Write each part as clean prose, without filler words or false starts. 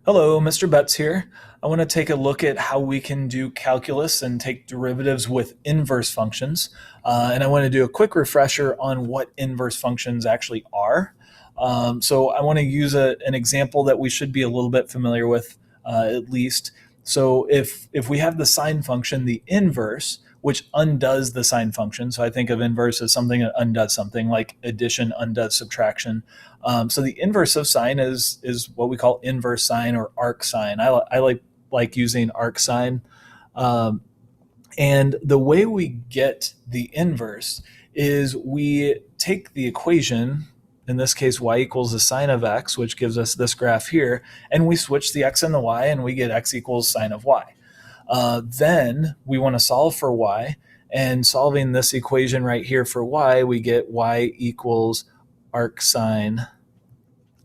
Hello, Mr. Betts here. I want to take a look at how we can do calculus and take derivatives with inverse functions. And I want to do a quick refresher on what inverse functions actually are. So I want to use an example that we should be a little bit familiar with, at least. So if we have the sine function, the inverse, which undoes the sine function. So I think of inverse as something that undoes something, like addition undoes subtraction. So the inverse of sine is what we call inverse sine or arc sine. I like using arc sine. Um, and the way we get the inverse is we take the equation, in this case y equals the sine of x, which gives us this graph here, and we switch the x and the y, and we get x equals sine of y. Then we want to solve for y, and solving this equation right here for y, we get y equals arc sine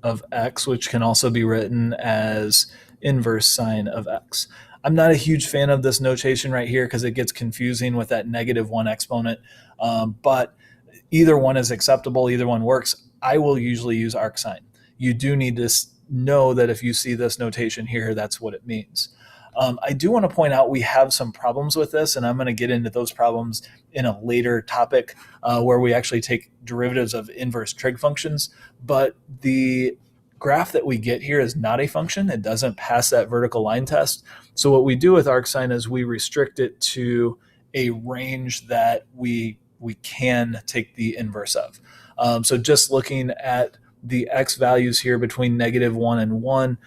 of x, which can also be written as inverse sine of x. I'm not a huge fan of this notation right here because it gets confusing with that -1 exponent, but either one is acceptable, either one works. I will usually use arc sine. You do need to know that if you see this notation here, that's what it means. I do want to point out we have some problems with this, and I'm going to get into those problems in a later topic where we actually take derivatives of inverse trig functions. But the graph that we get here is not a function. It doesn't pass that vertical line test. So what we do with arcsine is we restrict it to a range that we can take the inverse of. So just looking at the x values here between -1 and 1,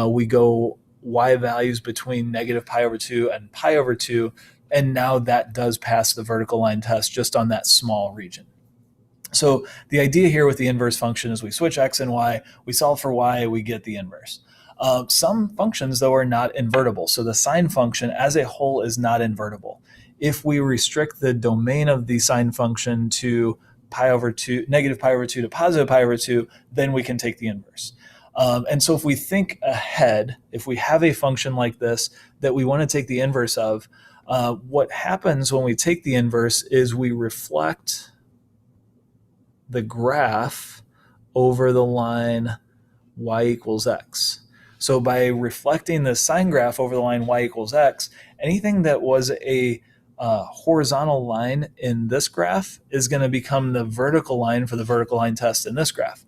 we go y values between -pi/2 and pi/2, and now that does pass the vertical line test just on that small region. So the idea here with the inverse function is we switch x and y, we solve for y, we get the inverse. Some functions, though, are not invertible. So the sine function as a whole is not invertible. If we restrict the domain of the sine function to -pi/2 to +pi/2, then we can take the inverse. And so if we think ahead, if we have a function like this that we want to take the inverse of, what happens when we take the inverse is we reflect the graph over the line y equals x. So by reflecting the sine graph over the line y equals x, anything that was a horizontal line in this graph is going to become the vertical line for the vertical line test in this graph.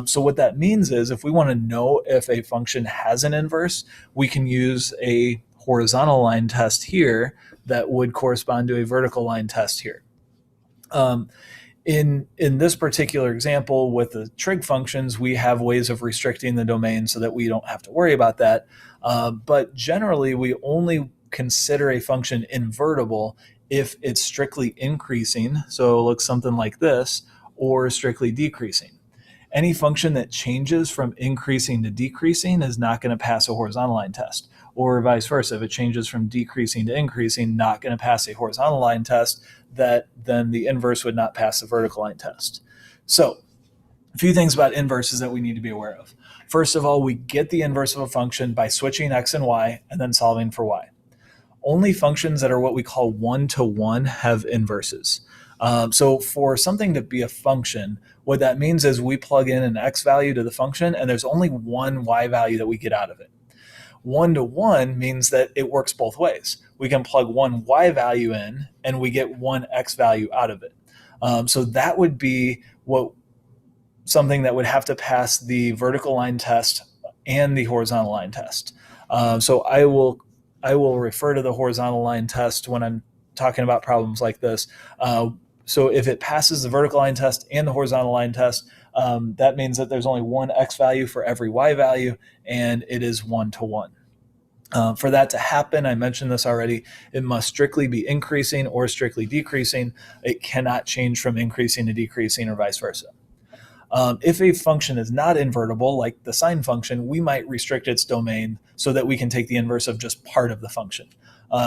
So what that means is if we want to know if a function has an inverse, we can use a horizontal line test here that would correspond to a vertical line test here. In this particular example with the trig functions, we have ways of restricting the domain so that we don't have to worry about that. But generally, we only consider a function invertible if it's strictly increasing, so it looks something like this, or strictly decreasing. Any function that changes from increasing to decreasing is not going to pass a horizontal line test, or vice versa. If it changes from decreasing to increasing, not going to pass a horizontal line test, that then the inverse would not pass the vertical line test. So a few things about inverses that we need to be aware of. First of all, we get the inverse of a function by switching x and y and then solving for y. Only functions that are what we call one-to-one have inverses. So for something to be a function, what that means is we plug in an x value to the function, and there's only one y value that we get out of it. One-to-one means that it works both ways. We can plug one y value in, and we get one x value out of it. So that would be something that would have to pass the vertical line test and the horizontal line test. So I will refer to the horizontal line test when I'm talking about problems like this. So if it passes the vertical line test and the horizontal line test, that means that there's only one x value for every y value, and it is one-to-one. For that to happen, I mentioned this already, it must strictly be increasing or strictly decreasing. It cannot change from increasing to decreasing or vice versa. If a function is not invertible, like the sine function, we might restrict its domain so that we can take the inverse of just part of the function.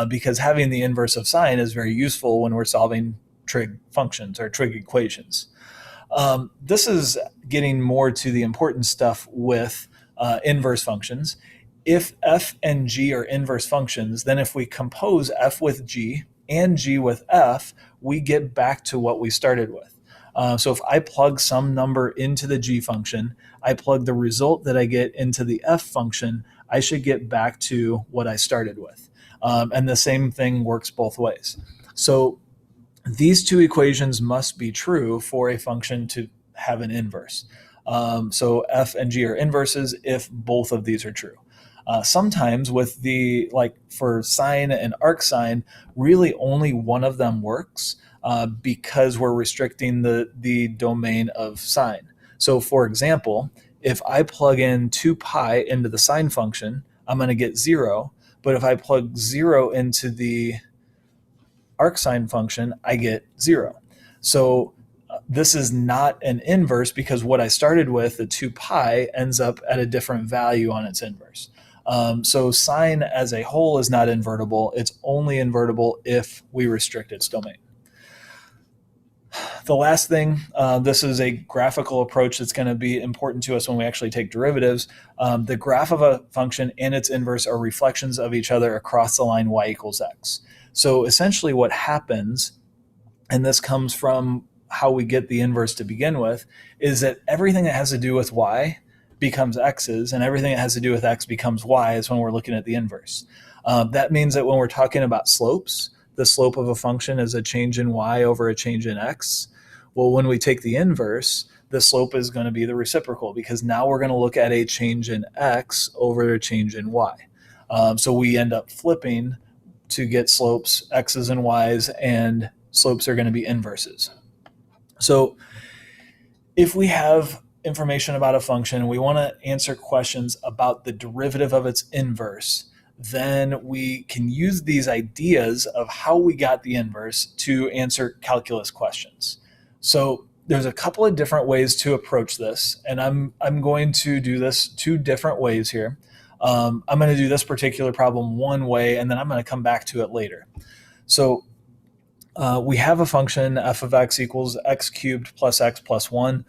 Because having the inverse of sine is very useful when we're solving trig functions or trig equations. This is getting more to the important stuff with inverse functions. If f and g are inverse functions, then if we compose f with g and g with f, we get back to what we started with. So if I plug some number into the g function, I plug the result that I get into the f function, I should get back to what I started with. And the same thing works both ways. So these two equations must be true for a function to have an inverse. So f and g are inverses if both of these are true. Sometimes with the, like for sine and arcsine, really only one of them works because we're restricting the domain of sine. So for example, if I plug in 2 pi into the sine function, I'm going to get 0. But if I plug 0 into the arcsine function, I get 0. So this is not an inverse because what I started with, the 2 pi, ends up at a different value on its inverse. So sine as a whole is not invertible. It's only invertible if we restrict its domain. The last thing, this is a graphical approach that's going to be important to us when we actually take derivatives. The graph of a function and its inverse are reflections of each other across the line y equals x. So essentially what happens, and this comes from how we get the inverse to begin with, is that everything that has to do with y becomes x's, and everything that has to do with x becomes y's when we're looking at the inverse. That means that when we're talking about slopes, the slope of a function is a change in y over a change in x. Well, when we take the inverse, the slope is going to be the reciprocal, because now we're going to look at a change in x over a change in y. So we end up flipping to get slopes, x's and y's, and slopes are going to be inverses. So if we have information about a function and we want to answer questions about the derivative of its inverse, then we can use these ideas of how we got the inverse to answer calculus questions. So there's a couple of different ways to approach this, and I'm going to do this 2 different ways here. I'm going to do this particular problem one way, and then I'm going to come back to it later. So we have a function f of x equals x cubed plus x plus 1.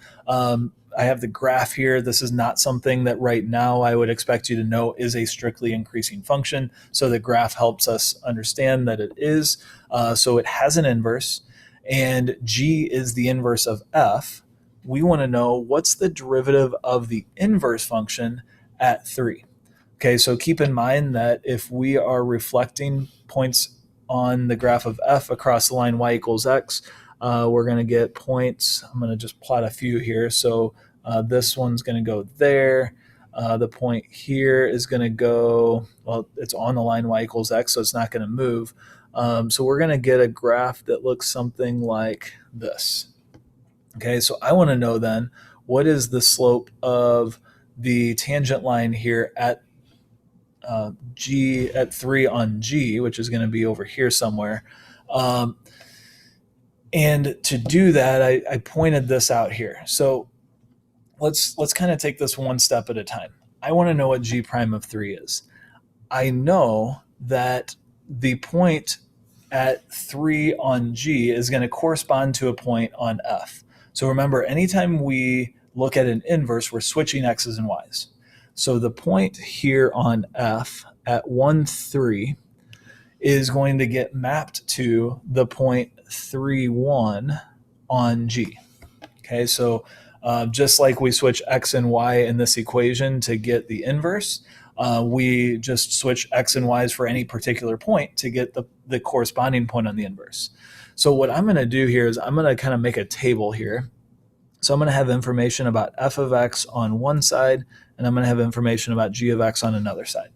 I have the graph here. This is not something that right now I would expect you to know is a strictly increasing function. So the graph helps us understand that it is. So it has an inverse, and g is the inverse of f. We want to know what's the derivative of the inverse function at 3. Okay, so keep in mind that if we are reflecting points on the graph of f across the line y equals x, we're going to get points. I'm going to just plot a few here. So this one's going to go there. The point here is going to go, well, it's on the line y equals x, so it's not going to move. So we're going to get a graph that looks something like this. Okay, so I want to know then, what is the slope of the tangent line here at g at 3 on g, which is going to be over here somewhere. And to do that, I pointed this out here. So let's kind of take this one step at a time. I want to know what g prime of 3 is. I know that the point at 3 on g is going to correspond to a point on f. So remember, anytime we look at an inverse, we're switching x's and y's. So the point here on f at 1, 3 is going to get mapped to the point 3, 1 on g. Okay, so just like we switch x and y in this equation to get the inverse, we just switch x and y's for any particular point to get the corresponding point on the inverse. So what I'm going to do here is I'm going to kind of make a table here. So I'm going to have information about f of x on one side, and I'm going to have information about g of x on another side.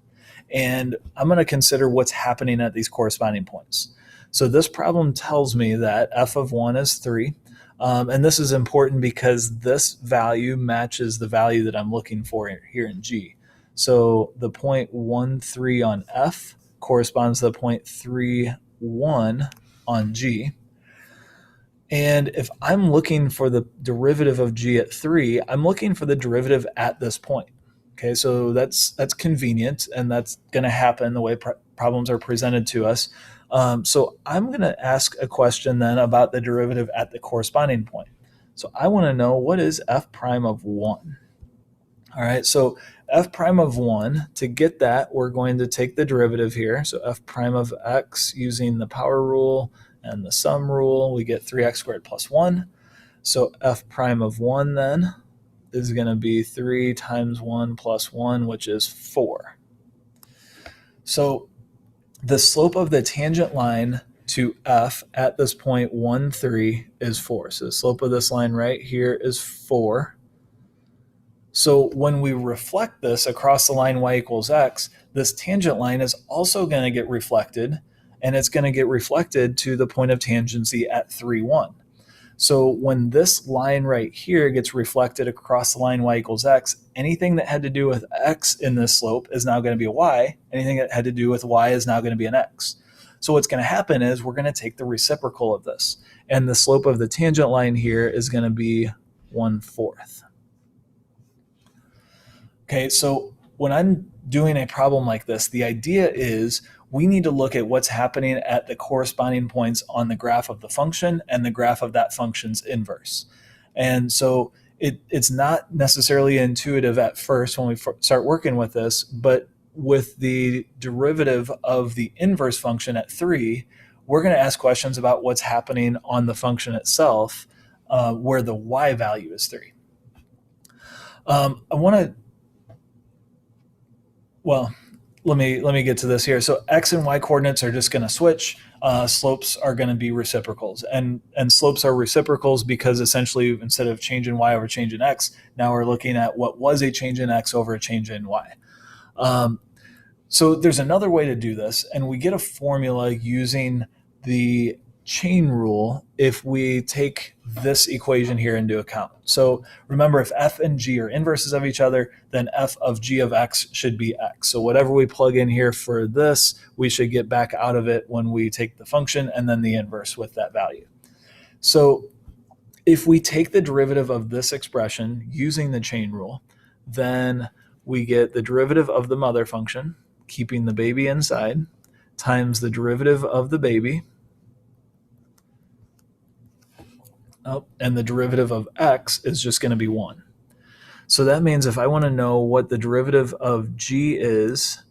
And I'm going to consider what's happening at these corresponding points. So this problem tells me that f of 1 is 3. And this is important because this value matches the value that I'm looking for here in g. So the point 1, 3 on f corresponds to the point 3, 1 on g. And if I'm looking for the derivative of g at 3, I'm looking for the derivative at this point. Okay, so that's convenient, and that's going to happen the way problems are presented to us. So I'm going to ask a question then about the derivative at the corresponding point. So I want to know, what is f prime of 1? All right, so f prime of 1, to get that, we're going to take the derivative here. So f prime of x using the power rule and the sum rule, we get 3x squared plus 1. So f prime of 1 then is going to be 3 times 1 plus 1, which is 4. So the slope of the tangent line to f at this point 1, 3 is 4. So the slope of this line right here is 4. So when we reflect this across the line y equals x, this tangent line is also going to get reflected, and it's going to get reflected to the point of tangency at 3, 1. So when this line right here gets reflected across the line y equals x, anything that had to do with x in this slope is now going to be a y. Anything that had to do with y is now going to be an x. So what's going to happen is we're going to take the reciprocal of this. And the slope of the tangent line here is going to be 1/4. Okay, so when I'm doing a problem like this, the idea is we need to look at what's happening at the corresponding points on the graph of the function and the graph of that function's inverse. And so it's not necessarily intuitive at first when we start working with this, but with the derivative of the inverse function at 3, we're going to ask questions about what's happening on the function itself where the y value is 3. Let me get to this here. So x and y coordinates are just going to switch. Slopes are going to be reciprocals, and slopes are reciprocals because essentially instead of change in y over change in x, now we're looking at what was a change in x over a change in y. So there's another way to do this, and we get a formula using the chain rule if we take this equation here into account. So remember, if f and g are inverses of each other, then f of g of x should be x. So whatever we plug in here for this, we should get back out of it when we take the function and then the inverse with that value. So if we take the derivative of this expression using the chain rule, then we get the derivative of the mother function, keeping the baby inside, times the derivative of the baby, and the derivative of x is just going to be 1. So that means if I want to know what the derivative of g is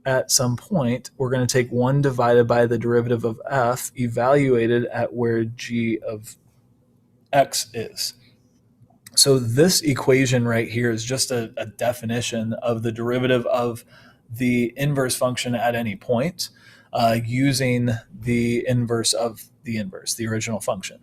at some point, we're going to take 1 divided by the derivative of f evaluated at where g of x is. So this equation right here is just a definition of the derivative of the inverse function at any point using the inverse of the inverse, the original function.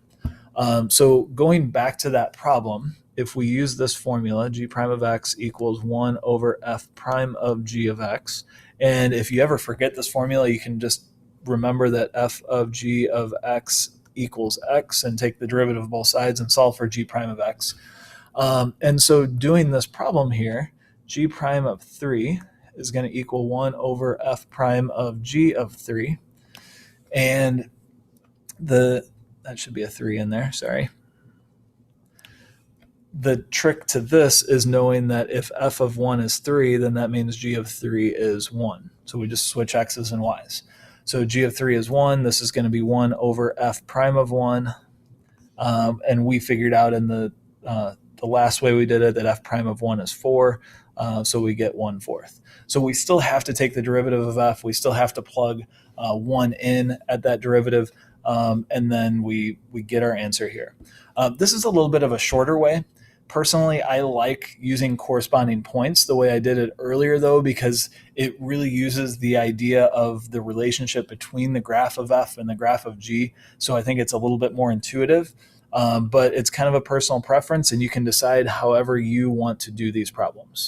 So going back to that problem, if we use this formula, g prime of x equals 1 over f prime of g of x, and if you ever forget this formula, you can just remember that f of g of x equals x and take the derivative of both sides and solve for g prime of x. And so doing this problem here, g prime of 3 is going to equal 1 over f prime of g of 3, and that should be a 3 in there, sorry. The trick to this is knowing that if f of 1 is 3, then that means g of 3 is 1. So we just switch x's and y's. So g of 3 is 1. This is going to be 1 over f prime of 1. And we figured out in the last way we did it that f prime of 1 is 4. So we get 1/4. So we still have to take the derivative of f. We still have to plug 1 in at that derivative. And then we get our answer here. This is a little bit of a shorter way. Personally, I like using corresponding points the way I did it earlier, though, because it really uses the idea of the relationship between the graph of f and the graph of g. So I think it's a little bit more intuitive, but it's kind of a personal preference, and you can decide however you want to do these problems.